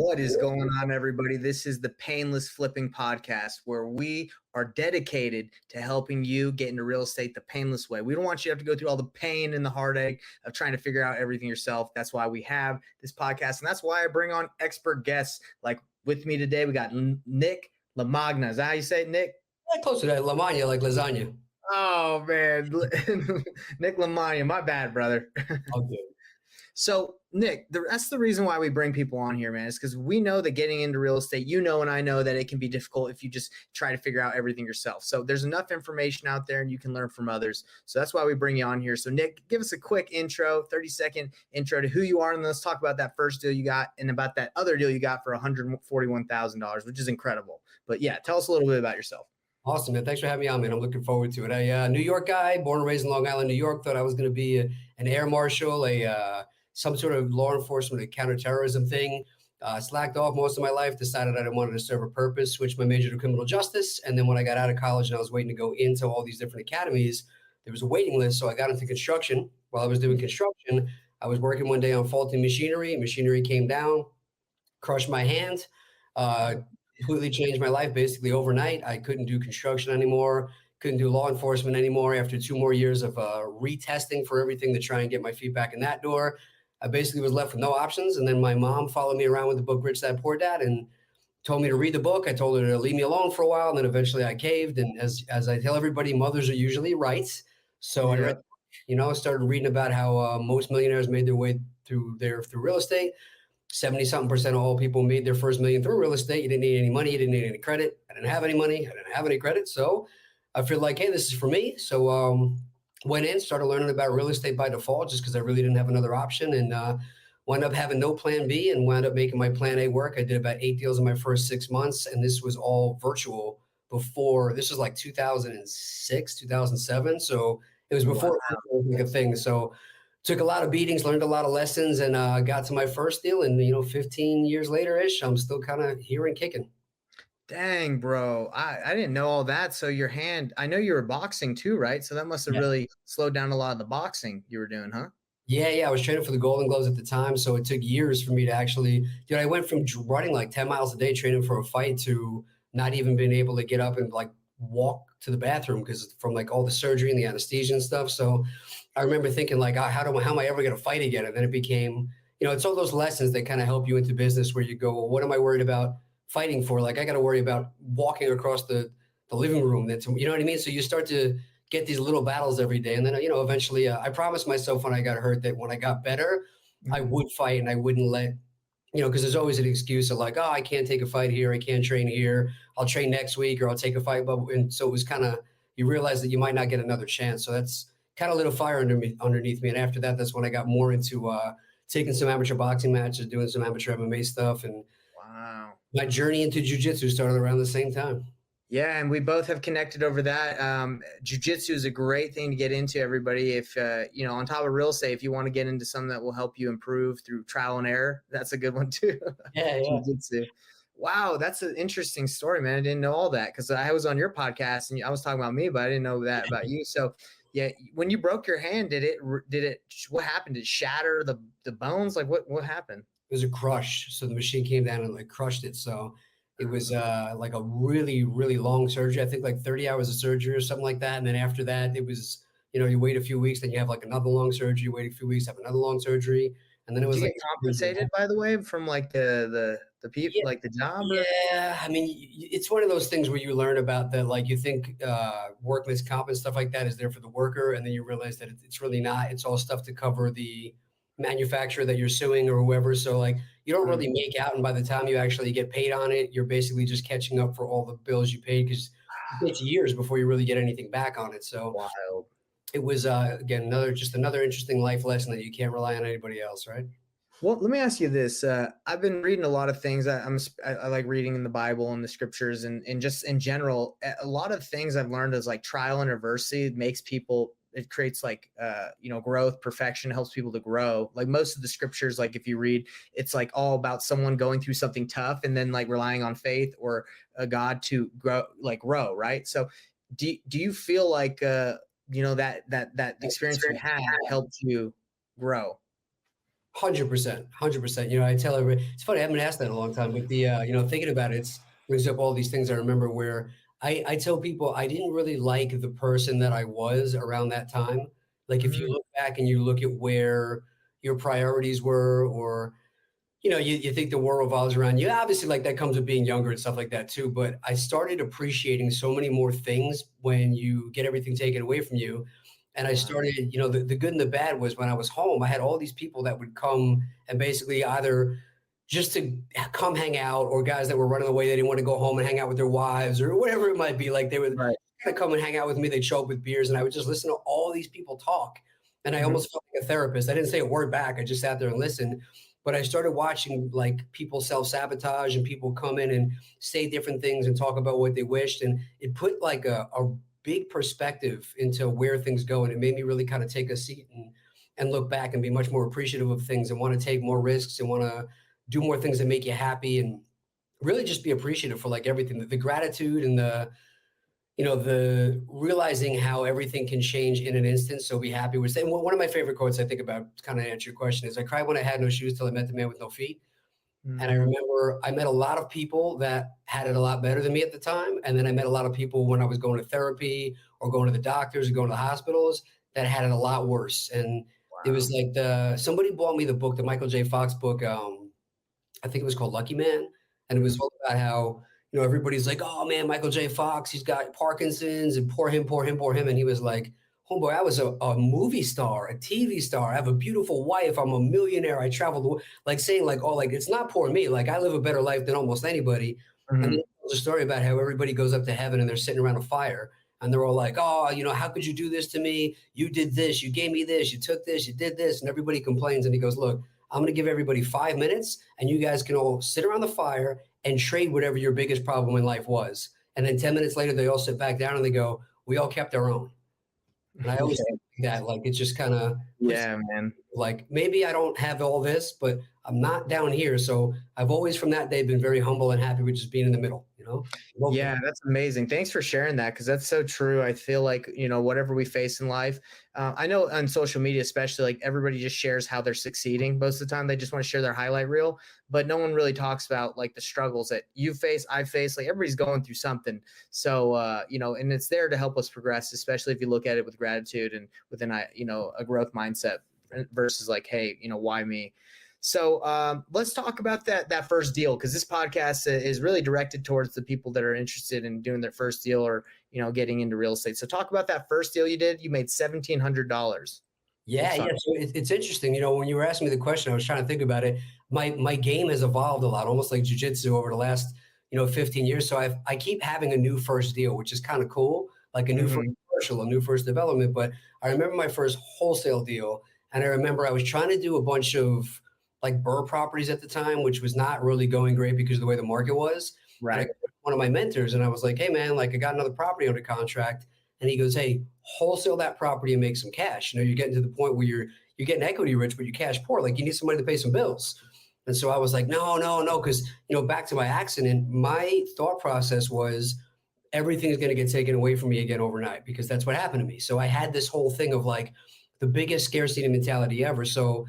What is going on, everybody? This is the Payneless Flipping Podcast, where we are dedicated to helping you get into real estate the painless way. We don't want you to have to go through all the pain and the heartache of trying to figure out everything yourself. That's why we have this podcast, and that's why I bring on expert guests. Like with me today, we got Nick Lamagna. Is that how you say it, Nick? Yeah, close to that. Lamagna, like lasagna. Oh, man. Nick Lamagna. My bad, brother. Okay. So, Nick, that's the reason why we bring people on here, man, is because we know that getting into real estate, you know, and I know that it can be difficult if you just try to figure out everything yourself. So there's enough information out there and you can learn from others. So that's why we bring you on here. So, Nick, give us a quick intro, 30-second intro to who you are, and let's talk about that first deal you got and about that other deal you got for $141,000, which is incredible. But, yeah, tell us a little bit about yourself. Awesome, man. Thanks for having me on, man. I'm looking forward to it. I New York guy, born and raised in Long Island, New York. Thought I was going to be an air marshal, some sort of law enforcement, a counterterrorism thing. Slacked off most of my life, decided I wanted to serve a purpose, switched my major to criminal justice. And then when I got out of college and I was waiting to go into all these different academies, there was a waiting list. So I got into construction. While I was doing construction, I was working one day on faulty machinery. Machinery came down, crushed my hand, completely changed my life basically overnight. I couldn't do construction anymore. Couldn't do law enforcement anymore after 2 more years of retesting for everything to try and get my feet back in that door. I basically was left with no options. And then my mom followed me around with the book, Rich Dad, Poor Dad, and told me to read the book. I told her to leave me alone for a while. And then eventually I caved. And as I tell everybody, mothers are usually right. So I read, started reading about how most millionaires made their way through real estate. 70-something% of all people made their first million through real estate. You didn't need any money. You didn't need any credit. I didn't have any money. I didn't have any credit. So I feel like, hey, this is for me. So went in, started learning about real estate by default just because I really didn't have another option, and wound up having no plan B and wound up making my plan A work. I did about 8 deals in my first 6 months, and this was all virtual before. This was like 2006, 2007. So it was before it was like a thing. So took a lot of beatings, learned a lot of lessons, and got to my first deal. And, 15 years later-ish, I'm still kind of here and kicking. Dang, bro. I didn't know all that. So your hand, I know you were boxing too, right? So that must have really slowed down a lot of the boxing you were doing, huh? Yeah. I was training for the Golden Gloves at the time. So it took years for me to actually, I went from running like 10 miles a day training for a fight to not even being able to get up and like walk to the bathroom because from like all the surgery and the anesthesia and stuff. So I remember thinking like, how am I ever going to fight again? And then it became, it's all those lessons that kind of help you into business where you go, well, what am I worried about fighting for? Like I got to worry about walking across the living room. That's, you know what I mean? So you start to get these little battles every day. And then, eventually I promised myself when I got hurt that when I got better, I would fight and I wouldn't let, because there's always an excuse of like, oh, I can't take a fight here. I can't train here. I'll train next week or I'll take a fight. And so it was kind of, you realize that you might not get another chance. So that's kind of lit a fire underneath me. And after that, that's when I got more into taking some amateur boxing matches, doing some amateur MMA stuff. And wow. My journey into jiu-jitsu started around the same time. Yeah, and we both have connected over that. Jiu-jitsu is a great thing to get into, everybody. If, on top of real estate, if you want to get into something that will help you improve through trial and error, that's a good one too. Yeah. Jiu-jitsu. Wow, that's an interesting story, man. I didn't know all that because I was on your podcast and I was talking about me, but I didn't know that about you. So, yeah, when you broke your hand, what happened? Did it shatter the bones? Like what happened? It was a crush. So the machine came down and like crushed it. So it was like a really, really long surgery. I think like 30 hours of surgery or something like that. And then after that, it was, you wait a few weeks, then you have like another long surgery, wait a few weeks, have another long surgery. And then it was like compensated, by the way, from like the people, like the job? Yeah. I mean, it's one of those things where you learn about that, like you think workman's comp and stuff like that is there for the worker. And then you realize that it's really not. It's all stuff to cover the manufacturer that you're suing or whoever. So like you don't really make out. And by the time you actually get paid on it, you're basically just catching up for all the bills you paid because it takes years before you really get anything back on it. So wild. It was, again, another interesting life lesson that you can't rely on anybody else, right? Well, let me ask you this. I've been reading a lot of things. I like reading in the Bible and the scriptures and just in general, a lot of things I've learned is like trial and adversity makes people, it creates like, growth, perfection, helps people to grow. Like most of the scriptures, like if you read, it's like all about someone going through something tough and then like relying on faith or a God to grow, right? So do you feel like, that experience you had helped you grow? 100%, 100%. You know, I tell everybody, it's funny, I haven't asked that in a long time, but you know, thinking about it, it's brings up all these things I remember where I tell people I didn't really like the person that I was around that time. Like if you Mm, look back and you look at where your priorities were, or you know, you think the world revolves around you. Obviously, like that comes with being younger and stuff like that too. But I started appreciating so many more things when you get everything taken away from you. And I wow. started, you know, the good and the bad was when I was home, I had all these people that would come and basically either just to come hang out, or guys that were running away, they didn't want to go home and hang out with their wives or whatever it might be. Like they would Right. kind of come and hang out with me. They'd show up with beers and I would just listen to all these people talk. And I Mhm. almost felt like a therapist. I didn't say a word back. I just sat there and listened. But I started watching like people self-sabotage and people come in and say different things and talk about what they wished. And it put like a big perspective into where things go. And it made me really kind of take a seat and look back and be much more appreciative of things and want to take more risks and want to do more things that make you happy, and really just be appreciative for like everything, the gratitude and the, you know, the realizing how everything can change in an instant. So be happy with saying, one of my favorite quotes I think about to kind of answer your question is, I cried when I had no shoes till I met the man with no feet. And I Mm, remember I met a lot of people that had it a lot better than me at the time. And then I met a lot of people when I was going to therapy or going to the doctors or going to the hospitals that had it a lot worse. And it wow. was like somebody bought me the book, the Michael J. Fox book. I think it was called Lucky Man, and it was Mhm. all about how, you know, everybody's like, "Oh man, Michael J. Fox, he's got Parkinson's, and poor him, poor him, poor him." And he was like, "Homeboy, I was a movie star, a TV star. I have a beautiful wife. I'm a millionaire. I traveled like saying like, oh, like it's not poor me. Like I live a better life than almost anybody." And then Mhm. he tells a story about how everybody goes up to heaven and they're sitting around a fire. And they're all like, "Oh, you know, how could you do this to me? You did this. You gave me this. You took this. You did this." And everybody complains. And he goes, "Look, I'm going to give everybody 5 minutes and you guys can all sit around the fire and trade whatever your biggest problem in life was." And then 10 minutes later, they all sit back down and they go, "We all kept our own." And I always Yeah. think that, like, it just kind of puts, Yeah, man. like, maybe I don't have all this, but I'm not down here. So I've always, from that day, been very humble and happy with just being in the middle, you know? Both Yeah, that's amazing. Thanks for sharing that because that's so true. I feel like, whatever we face in life, I know on social media, especially, like everybody just shares how they're succeeding. Most of the time, they just want to share their highlight reel, but no one really talks about like the struggles that you face, I face. Like everybody's going through something. So, and it's there to help us progress, especially if you look at it with gratitude and within, a growth mindset versus like, hey, why me? So let's talk about that first deal because this podcast is really directed towards the people that are interested in doing their first deal or getting into real estate. So talk about that first deal you did. You made $1,700. Yeah, Let's yeah. talk. So it's interesting. You know, when you were asking me the question, I was trying to think about it. My game has evolved a lot, almost like jujitsu over the last 15 years. So I keep having a new first deal, which is kind of cool, like a new first Mm-hmm. commercial, a new first development. But I remember my first wholesale deal, and I remember I was trying to do a bunch of like burr properties at the time, which was not really going great because of the way the market was. And I Right. got one of my mentors, and I was like, "Hey, man, like I got another property under contract." And he goes, "Hey, wholesale that property and make some cash. You know, you're getting to the point where you're getting equity rich, but you're cash poor. Like you need some money to pay some bills." And so I was like, no, no, no, because back to my accident, my thought process was everything is going to get taken away from me again overnight because that's what happened to me. So I had this whole thing of like the biggest scarcity mentality ever. So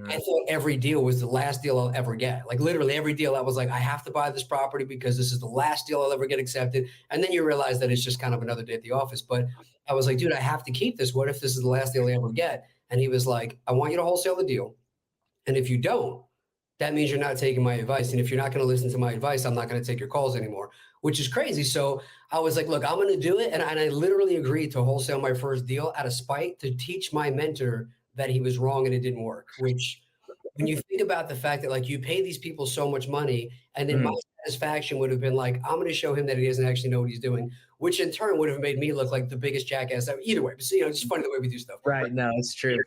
I Mm, thought every deal was the last deal I'll ever get. Like literally every deal, I was like, I have to buy this property because this is the last deal I'll ever get accepted. And then you realize that it's just kind of another day at the office. But I was like, dude, I have to keep this. What if this is the last deal I ever get? And he was like, I want you to wholesale the deal. And if you don't, that means you're not taking my advice. And if you're not going to listen to my advice, I'm not going to take your calls anymore, which is crazy. So I was like, look, I'm going to do it. And I literally agreed to wholesale my first deal out of spite to teach my mentor that he was wrong and it didn't work, which when you think about the fact that like you pay these people so much money and then my mm. satisfaction would have been like, I'm going to show him that he doesn't actually know what he's doing, which in turn would have made me look like the biggest jackass ever. Either way, but it's just funny the way we do stuff. Right. No, it's true.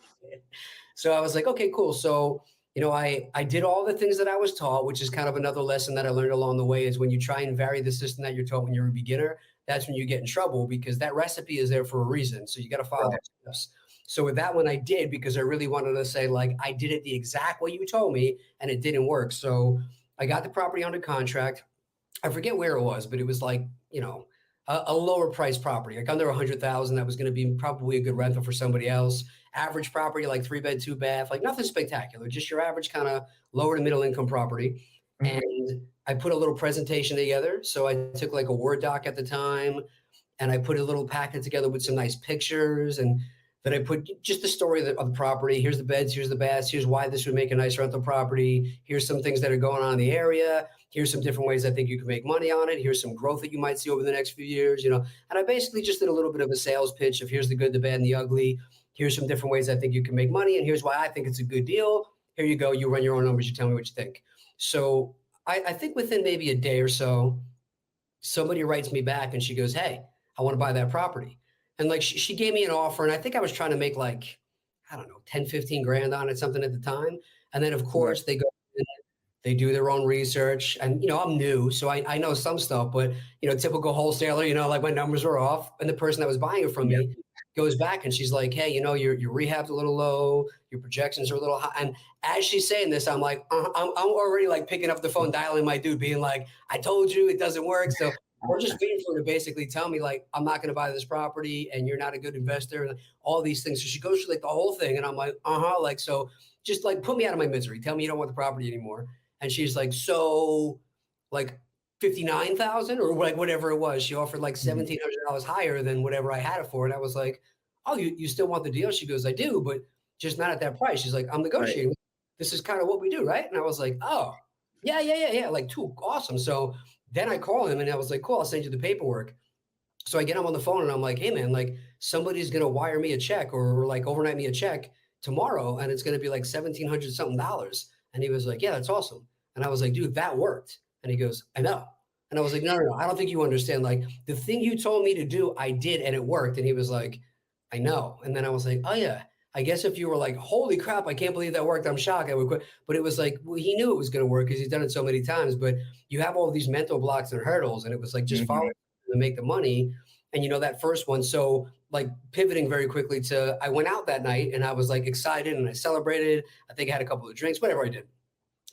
So I was like, okay, cool. So, I did all the things that I was taught, which is kind of another lesson that I learned along the way is when you try and vary the system that you're taught when you're a beginner, that's when you get in trouble because that recipe is there for a reason. So you got to follow Right. those steps. So with that one, I did because I really wanted to say, like, I did it the exact way you told me and it didn't work. So I got the property under contract. I forget where it was, but it was like, a lower price property, like under 100,000. That was going to be probably a good rental for somebody else. Average property, like 3 bed, 2 bath, like nothing spectacular, just your average kind of lower to middle income property. Mhm. And I put a little presentation together. So I took like a Word doc at the time, and I put a little packet together with some nice pictures, and then I put just the story of the property. Here's the beds, here's the baths, here's why this would make a nice rental property. Here's some things that are going on in the area. Here's some different ways I think you can make money on it. Here's some growth that you might see over the next few years, you know. And I basically just did a little bit of a sales pitch of here's the good, the bad, and the ugly. Here's some different ways I think you can make money, and here's why I think it's a good deal. Here you go. You run your own numbers. You tell me what you think. So I think within maybe a day or so, somebody writes me back and she goes, "Hey, I want to buy that property." And like she gave me an offer, and I think I was trying to make like, I don't know, 10, 15 grand on it, something at the time. And then of Right. course they go, they do their own research, and I'm new, so I know some stuff, but typical wholesaler, like my numbers were off, and the person that was buying it from Yep. me goes back and she's like, "Hey, your rehab's a little low, your projections are a little high." And as she's saying this, I'm like, I'm already like picking up the phone, dialing my dude, being like, "I told you it doesn't work." So we're just waiting for her to basically tell me like, "I'm not going to buy this property, and you're not a good investor," and all these things. So she goes through like the whole thing, and I'm like, like, so just like put me out of my misery. Tell me you don't want the property anymore. And she's like, "So, like 59,000 or like whatever it was." She offered like Mhm. $1,700 higher than whatever I had it for. And I was like, "Oh, you still want the deal?" She goes, "I do, but just not at that price." She's like, "I'm Right. negotiating. This is kind of what we do, right?" And I was like, "Oh, yeah, yeah, yeah, yeah." Like, too awesome. So then I call him and I was like, "Cool, I'll send you the paperwork." So I get him on the phone and I'm like, "Hey man, like somebody's gonna wire me a check or like overnight me a check tomorrow, and it's gonna be like 1,700 something dollars." And he was like, "Yeah, that's awesome." And I was like, "Dude, that worked." And he goes, "I know." And I was like, "No, no, no, I don't think you understand. Like the thing you told me to do, I did and it worked." And he was like, "I know." And then I was like, "Oh yeah. I guess if you were like, holy crap, I can't believe that worked, I'm shocked, I would quit." But it was like, well, he knew it was going to work because he's done it so many times. But you have all these mental blocks and hurdles, and it was like just follow Mhm. to make the money. And that first one. So like pivoting very quickly to, I went out that night and I was like excited and I celebrated. I think I had a couple of drinks, whatever I did.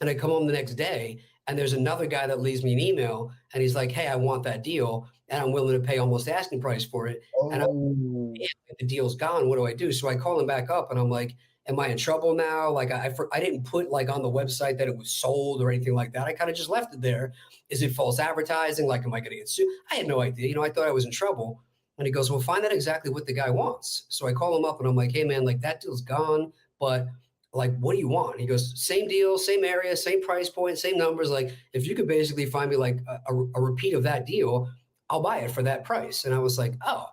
And I come home the next day and there's another guy that leaves me an email and he's like, "Hey, I want that deal and I'm willing to pay almost asking price for it." And I'm Oh. like, "Damn, the deal's gone. What do I do?" So I call him back up and I'm like, "Am I in trouble now?" Like I didn't put like on the website that it was sold or anything like that. I kind of just left it there. Is it false advertising? Like, am I going to get sued? I had no idea. I thought I was in trouble. And he goes, "Well, find out exactly what the guy wants." So I call him up and I'm like, "Hey man, like that deal's gone, but like, what do you want?" He goes, "Same deal, same area, same price point, same numbers. Like, if you could basically find me like a repeat of that deal, I'll buy it for that price." And I was like, "Oh."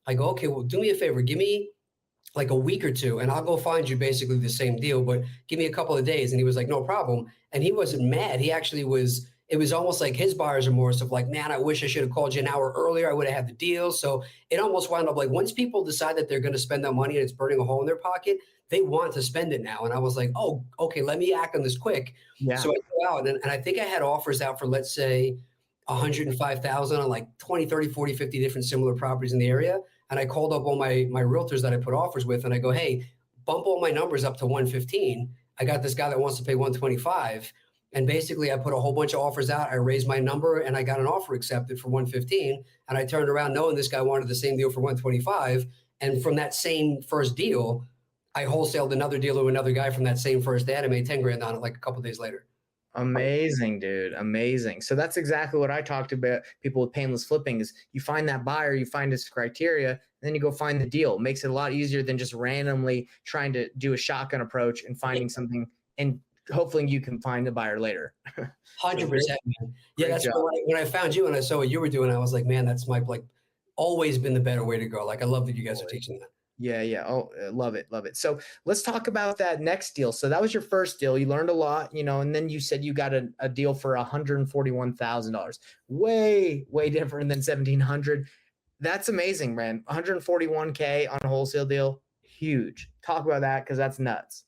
I go, "Okay, well, do me a favor. Give me like a week or two and I'll go find you basically the same deal, but give me a couple of days." And he was like, "No problem." And he wasn't mad. He actually was, it was almost like his buyer's remorse of like, "Man, I wish I should have called you an hour earlier. I would have had the deal." So it almost wound up like once people decide that they're going to spend that money and it's burning a hole in their pocket, they want to spend it now. And I was like, "Oh, okay, let me act on this quick." Yeah. So I go out and I think I had offers out for, let's say, 105,000 on like 20, 30, 40, 50 different similar properties in the area. And I called up all my realtors that I put offers with and I go, "Hey, bump all my numbers up to 115. I got this guy that wants to pay 125." And basically I put a whole bunch of offers out. I raised my number and I got an offer accepted for 115. And I turned around knowing this guy wanted the same deal for 125. And from that same first deal, I wholesaled another deal to another guy from that same first ad and made 10 grand on it like a couple of days later. Amazing, dude. Amazing. So that's exactly what I talked about people with painless flipping is you find that buyer, you find his criteria, and then you go find the deal. It makes it a lot easier than just randomly trying to do a shotgun approach and finding something and hopefully you can find the buyer later. So great, 100%, man. Yeah, great that's job. when I found you and I saw what you were doing, I was like, "Man, that's my like always been the better way to go." Like, I love that you guys are teaching that. Yeah, yeah. Oh, love it, love it. So let's talk about that next deal. So that was your first deal. You learned a lot, and then you said you got a deal for $141,000. Way, way different than 1,700. That's amazing, man. 141K on a wholesale deal, huge. Talk about that because that's nuts.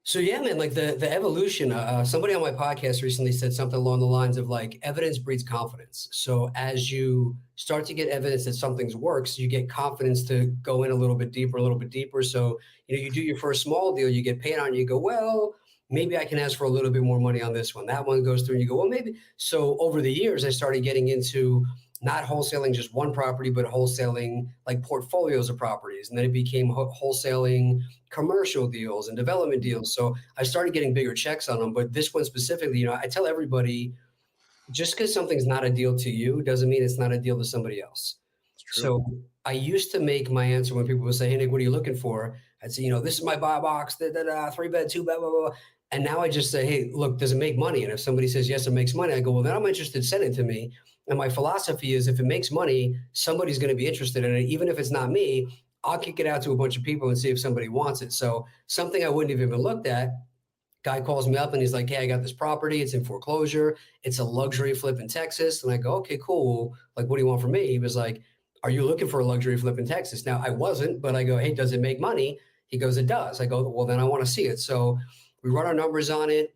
So yeah, man, like the evolution. Somebody on my podcast recently said something along the lines of like evidence breeds confidence. So as you start to get evidence that something's works, you get confidence to go in a little bit deeper, a little bit deeper. So you do your first small deal, you get paid on, you go, "Well, maybe I can ask for a little bit more money on this one." That one goes through, and you go, "Well, maybe." So over the years, I started getting into not wholesaling just one property, but wholesaling like portfolios of properties. And then it became wholesaling commercial deals and development deals. So I started getting bigger checks on them. But this one specifically, you know, I tell everybody, just because something's not a deal to you doesn't mean it's not a deal to somebody else. It's true. So I used to make my answer when people would say, "Hey Nick, what are you looking for?" I'd say, you know, this is my buy box, 3 bed, 2 bed, blah, blah, blah. And now I just say, hey, look, does it make money? And if somebody says yes, it makes money, I go, well, then I'm interested. Send it to me. And my philosophy is, if it makes money, somebody's going to be interested in it. Even if it's not me, I'll kick it out to a bunch of people and see if somebody wants it. So something I wouldn't have even looked at. Guy calls me up and he's like, hey, I got this property. It's in foreclosure. It's a luxury flip in Texas. And I go, okay, cool. Like, what do you want from me? He was like, are you looking for a luxury flip in Texas? Now, I wasn't, but I go, hey, does it make money? He goes, it does. I go, well, then I want to see it. So we run our numbers on it.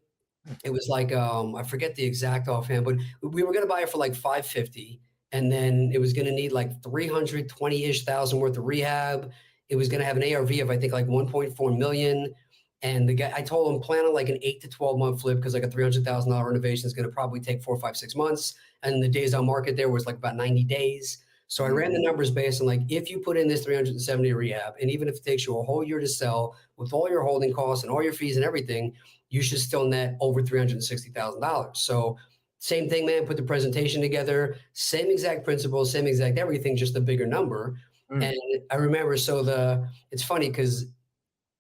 It was like, I forget the exact offhand, but we were going to buy it for like 550. And then it was going to need like 320-ish thousand worth of rehab. It was going to have an ARV of, I think, like 1.4 million. And the guy, I told him, plan on like an 8 to 12 month flip, because like a $300,000 renovation is going to probably take 4, 5, 6 months. And the days on market there was like about 90 days. So I ran the numbers based on like, if you put in this 370 rehab, and even if it takes you a whole year to sell with all your holding costs and all your fees and everything, you should still net over $360,000. So same thing, man, put the presentation together, same exact principles, same exact everything, just a bigger number. And I remember, it's funny because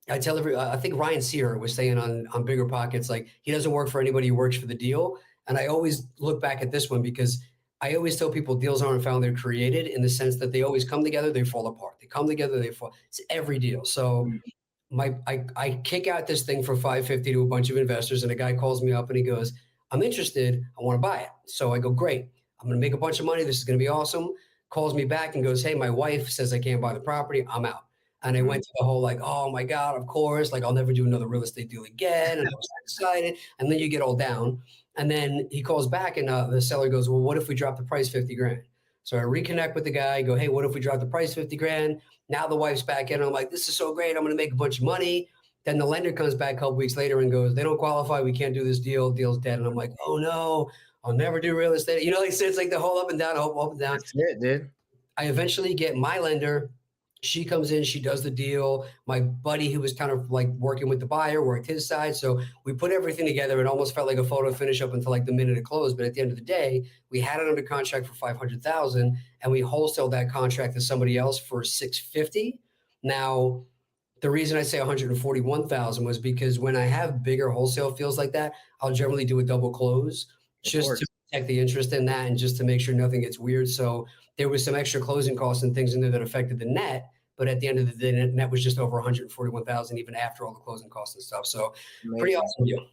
I think Ryan Sear was saying on Bigger Pockets, like, he doesn't work for anybody, he works for the deal. And I always look back at this one, because I always tell people deals aren't found, they're created, in the sense that they always come together, they fall apart. They come together, they fall. It's every deal. So I kick out this thing for 550 to a bunch of investors, and a guy calls me up and he goes, I'm interested, I want to buy it. So I go, great, I'm going to make a bunch of money, this is going to be awesome. Calls me back and goes, hey, my wife says I can't buy the property, I'm out. And I went to the whole like, oh my God, of course, like, I'll never do another real estate deal again. And I was excited. And then you get all down. And then he calls back and the seller goes, well, what if we drop the price 50 grand? So I reconnect with the guy, go, hey, what if we drop the price 50 grand? Now the wife's back in. I'm like, this is so great, I'm going to make a bunch of money. Then the lender comes back a couple weeks later and goes, they don't qualify, we can't do this deal, deal's dead. And I'm like, oh no, I'll never do real estate. You know, like, so it's like the whole up and down, up and down. That's it, dude. I eventually get my lender. She comes in, she does the deal. My buddy, who was kind of like working with the buyer, worked his side. So we put everything together. It almost felt like a photo finish up until like the minute it closed. But at the end of the day, we had it under contract for 500,000, and we wholesaled that contract to somebody else for 650. Now, the reason I say 141,000 was because when I have bigger wholesale deals like that, I'll generally do a double close just to protect the interest in that, and just to make sure nothing gets weird. So there was some extra closing costs and things in there that affected the net. But at the end of the day, the net was just over 141,000, even after all the closing costs and stuff. So pretty awesome deal.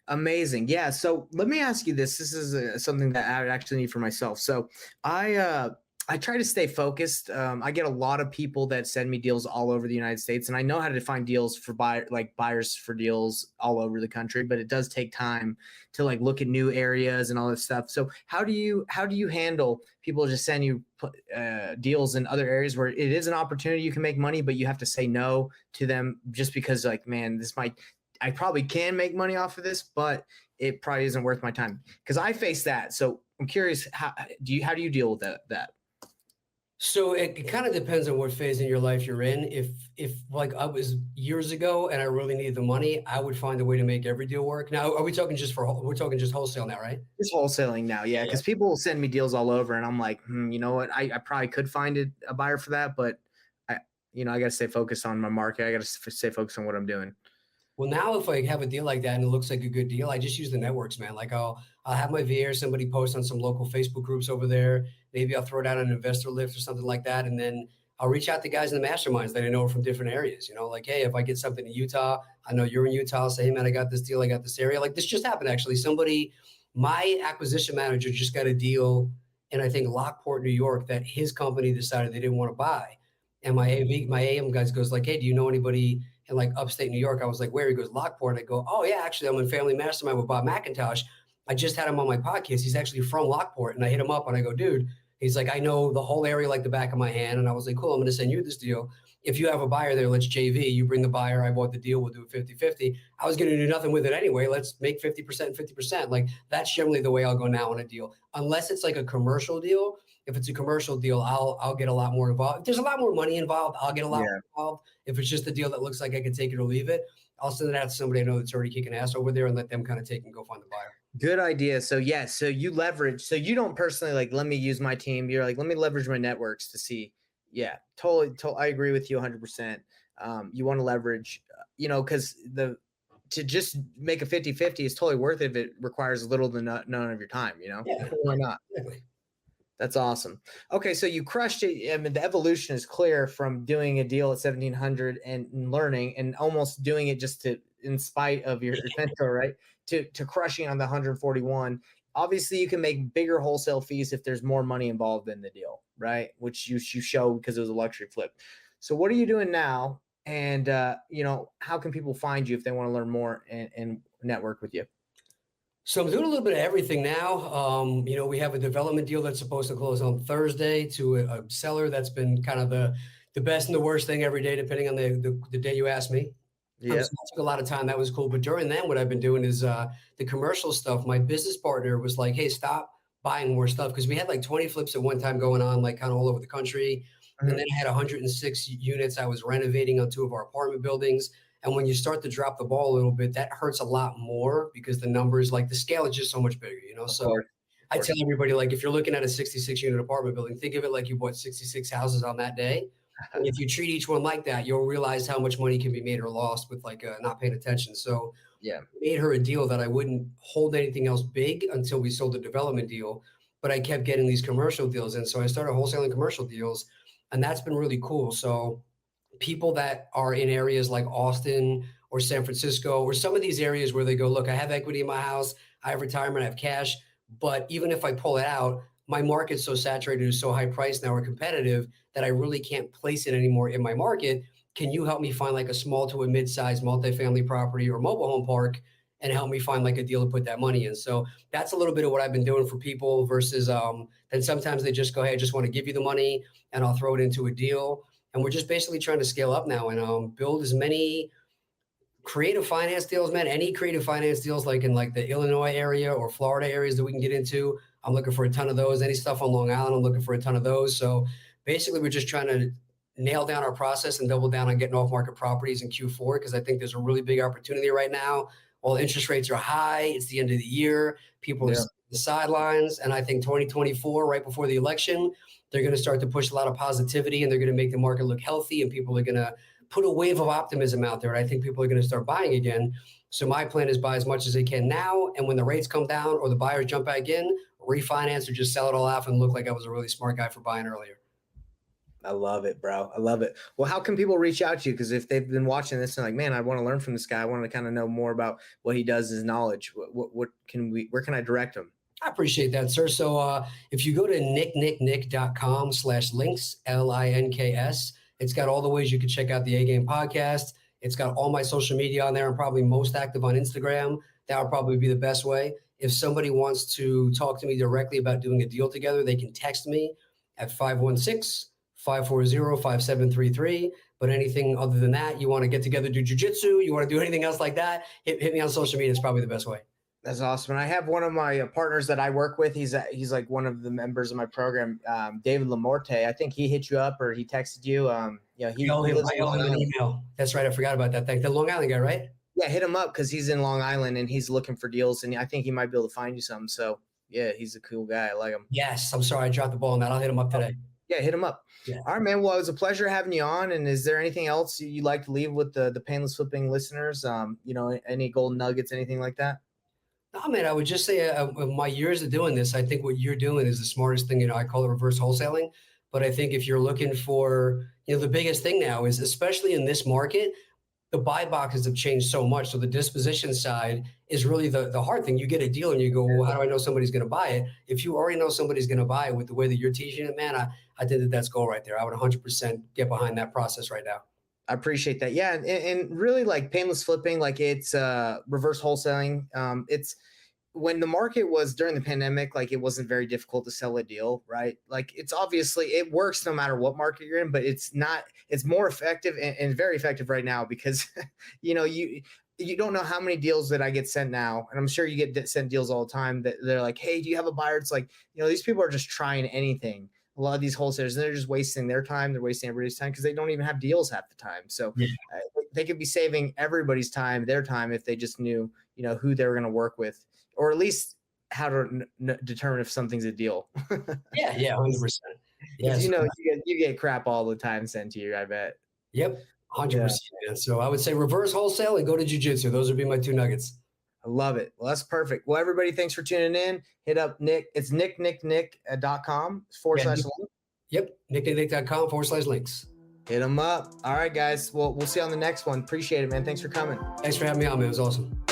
Amazing. Yeah. So let me ask you this. This is something that I actually need for myself. So I try to stay focused. I get a lot of people that send me deals all over the United States, and I know how to find deals for buyers for deals all over the country, but it does take time to like look at new areas and all this stuff. So how do you handle people just send you deals in other areas where it is an opportunity, you can make money, but you have to say no to them just because, like, man, I probably can make money off of this, but it probably isn't worth my time, because I face that. So I'm curious, how do you deal with that? So it kind of depends on what phase in your life you're in. If like I was years ago and I really needed the money, I would find a way to make every deal work. Now, are we talking we're talking just wholesale now, right? Just wholesaling now, yeah. Because people will send me deals all over, and I'm like, you know what? I probably could find a buyer for that, but I got to stay focused on my market. I got to stay focused on what I'm doing. Well, now if I have a deal like that and it looks like a good deal, I just use the networks, man. Like I'll have my VA, somebody post on some local Facebook groups over there. Maybe I'll throw it out on an investor lift or something like that. And then I'll reach out to guys in the masterminds that I know are from different areas. You know, like, hey, if I get something in Utah, I know you're in Utah, I'll say, hey man, I got this deal, I got this area. Like, this just happened actually. My acquisition manager just got a deal in, I think, Lockport, New York, that his company decided they didn't want to buy. And my AM guys goes like, hey, do you know anybody in like upstate New York? I was like, where? He goes, Lockport. I go, oh yeah, actually I'm in Family Mastermind with Bob McIntosh. I just had him on my podcast. He's actually from Lockport. And I hit him up and I go, dude, he's like, I know the whole area like the back of my hand. And I was like, cool, I'm going to send you this deal. If you have a buyer there, let's JV. You bring the buyer, I bought the deal, we'll do it 50-50. I was going to do nothing with it anyway. Let's make 50% and 50%. Like, that's generally the way I'll go now on a deal. Unless it's like a commercial deal, If it's a commercial deal, I'll get a lot more involved. If there's a lot more money involved, I'll get a lot more Yeah. involved. If it's just a deal that looks like I can take it or leave it, I'll send it out to somebody I know that's already kicking ass over there and let them kind of take and go find the buyer. Good idea. So yeah, so you leverage, so you don't personally like, let me use my team. You're like, let me leverage my networks to see. Yeah, totally. I agree with you 100%. You want to leverage, because to just make a 50-50 is totally worth it if it requires little to none of your time, Yeah, Why not? exactly. That's awesome. Okay, so you crushed it. I mean, the evolution is clear from doing a deal at 1700 and learning and almost doing it just to, in spite of your mentor, right? To crushing on the 141. Obviously, you can make bigger wholesale fees if there's more money involved in the deal, right? Which you show because it was a luxury flip. So what are you doing now? And how can people find you if they want to learn more and network with you? So I'm doing a little bit of everything now. We have a development deal that's supposed to close on Thursday to a seller that's been kind of the best and the worst thing every day, depending on the day you ask me. So Yeah. that took a lot of time. That was cool. But during then, what I've been doing is the commercial stuff. My business partner was like, "Hey, stop buying more stuff," because we had like 20 flips at one time going on, like kind of all over the country. And then I had 106 units I was renovating on two of our apartment buildings. And when you start to drop the ball a little bit, that hurts a lot more because the numbers, like the scale is just so much bigger. Of So course. I tell everybody, like, if you're looking at a 66 unit apartment building, think of it like you bought 66 houses on that day. And if you treat each one like that, you'll realize how much money can be made or lost with like not paying attention. So Yeah. made her a deal that I wouldn't hold anything else big until we sold the development deal, but I kept getting these commercial deals. And so I started wholesaling commercial deals, and that's been really cool. So people that are in areas like Austin or San Francisco or some of these areas where they go, look, I have equity in my house, I have retirement, I have cash, but even if I pull it out, my market's so saturated, it's so high priced now or competitive that I really can't place it anymore in my market. Can you help me find like a small to a mid-sized multifamily property or mobile home park and help me find like a deal to put that money in? So that's a little bit of what I've been doing for people versus then sometimes they just go, hey, I just want to give you the money and I'll throw it into a deal. And we're just basically trying to scale up now and build as many creative finance deals, man. Any creative finance deals like in like the Illinois area or Florida areas that we can get into. I'm looking for a ton of those. Any stuff on Long Island, I'm looking for a ton of those. So basically, we're just trying to nail down our process and double down on getting off market properties in Q4 because I think there's a really big opportunity right now. While interest rates are high, it's the end of the year. People are the sidelines, and I think 2024, right before the election, they're going to start to push a lot of positivity and they're going to make the market look healthy and people are going to put a wave of optimism out there. And I think people are going to start buying again. So my plan is buy as much as they can now. And when the rates come down or the buyers jump back in, refinance or just sell it all off and look like I was a really smart guy for buying earlier. I love it, bro. I love it. Well, how can people reach out to you? Because if they've been watching this and like, man, I want to learn from this guy. I want to kind of know more about what he does, his knowledge. Where can I direct them? I appreciate that, sir. So if you go to nicknicknick.com/links, LINKS, it's got all the ways you can check out the A Game podcast. It's got all my social media on there. I'm probably most active on Instagram. That would probably be the best way. If somebody wants to talk to me directly about doing a deal together, they can text me at 516-540-5733. But anything other than that, you want to get together, do jujitsu, you want to do anything else like that, hit me on social media. It's probably the best way. That's awesome. And I have one of my partners that I work with. He's like one of the members of my program, David Lamorte. I think he hit you up or he texted you. He lives I owe him an email. That's right. I forgot about that. The Long Island guy, right? Yeah, hit him up because he's in Long Island and he's looking for deals. And I think he might be able to find you something. So yeah, he's a cool guy. I like him. Yes. I'm sorry. I dropped the ball on that. I'll hit him up today. Yeah, hit him up. Yeah. All right, man. Well, it was a pleasure having you on. And is there anything else you'd like to leave with the Payneless Flipping listeners? Any golden nuggets, anything like that? No, man, I would just say my years of doing this, I think what you're doing is the smartest thing. I call it reverse wholesaling. But I think if you're looking for, the biggest thing now is, especially in this market, the buy boxes have changed so much. So the disposition side is really the hard thing. You get a deal and you go, well, how do I know somebody's going to buy it? If you already know somebody's going to buy it with the way that you're teaching it, man, I think that's gold right there. I would 100% get behind that process right now. I appreciate that. Yeah. And really like Payneless Flipping, like it's reverse wholesaling. It's when the market was during the pandemic, like it wasn't very difficult to sell a deal, right? Like it's obviously it works no matter what market you're in, but it's more effective and very effective right now because, you you don't know how many deals that I get sent now, and I'm sure you get sent deals all the time that they're like, "Hey, do you have a buyer?" It's like, these people are just trying anything. A lot of these wholesalers, they're just wasting their time. They're wasting everybody's time because they don't even have deals half the time. So Yeah. they could be saving everybody's time, their time, if they just knew, who they were going to work with, or at least how to determine if something's a deal. Yeah, yeah, 100%. Because Yes. you get crap all the time sent to you, I bet. Yep, Yeah, 100%. Man. So I would say reverse wholesale and go to jujitsu. Those would be my 2 nuggets. I love it. Well, that's perfect. Well, everybody, thanks for tuning in. Hit up Nick. It's nicknicknick.com forward Yeah. slash link. Yep. nicknicknick.com/links. Hit them up. All right, guys. Well, we'll see you on the next one. Appreciate it, man. Thanks for coming. Thanks for having me on, man. It was awesome.